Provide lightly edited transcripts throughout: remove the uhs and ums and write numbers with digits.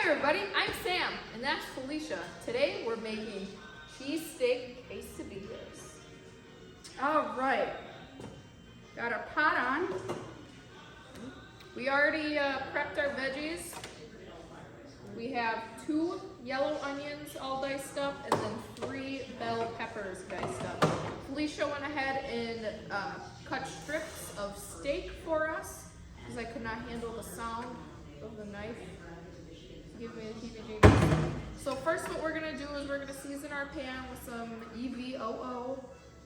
everybody, I'm Sam, and that's Felicia. Today we're making cheesesteak quesadillas. All right, got our pot on. We already prepped our veggies. We have 2 yellow onions all diced up, and then 3 bell peppers diced up. Felicia went ahead and cut strips of steak for us, because I could not handle the sound of the knife. Give me the heebie-jeebies. So first what we're gonna do is we're gonna season our pan with some EVOO,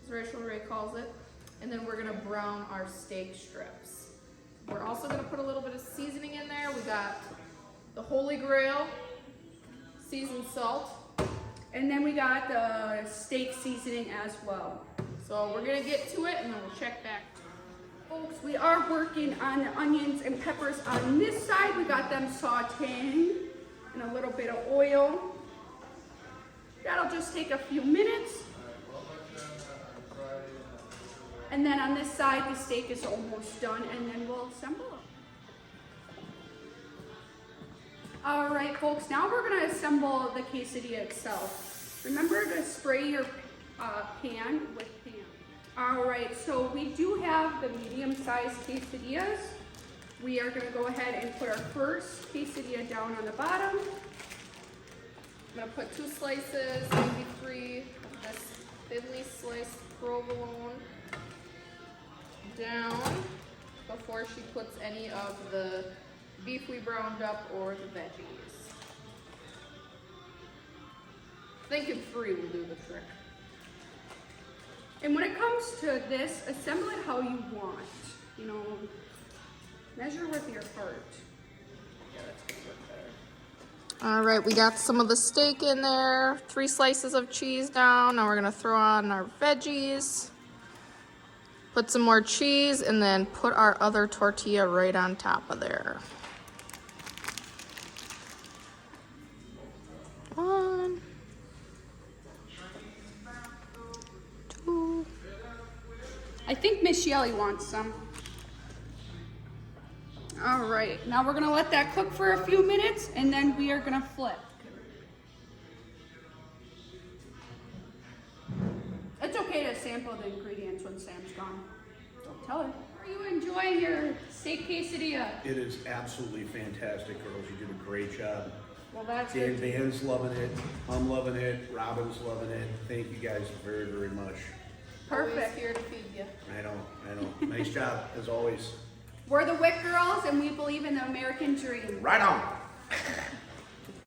as Rachel Ray calls it, and then we're gonna brown our steak strips. We're also gonna put a little bit of seasoning in there. We got the Holy Grail, seasoned salt. And then we got the steak seasoning as well. So we're gonna get to it and then we'll check back. Folks, we are working on the onions and peppers on this side. We got them sauteing in a little bit of oil. That'll just take a few minutes. And then on this side, the steak is almost done, and then we'll assemble it. All right, folks, now we're gonna assemble the quesadilla itself. Remember to spray your pan with pan. All right, so we do have the medium-sized quesadillas. We are gonna go ahead and put our first quesadilla down on the bottom. I'm gonna put 2 slices, maybe 3 of this thinly sliced provolone down before she puts any of the beef we browned up or the veggies. Thinking 3 will do the trick. And when it comes to this, assemble it how you want. You know, measure with your heart. Yeah, that's gonna work better. All right, we got some of the steak in there, 3 slices of cheese down. Now we're gonna throw on our veggies, put some more cheese, and then put our other tortilla right on top of there. 1, 2. I think Miss Shelley wants some. All right, now we're gonna let that cook for a few minutes, and then we are gonna flip. It's okay to sample the ingredients when Sam's gone. Don't tell her. Are you enjoying your steak quesadilla? It is absolutely fantastic, girls. You did a great job. Well, that's Dan good. Van's loving it. I'm loving it. Robin's loving it. Thank you guys very, very much. Always Perfect. here to feed you. I know. Nice job, as always. We're the Witt girls, and we believe in the American dream. Right on.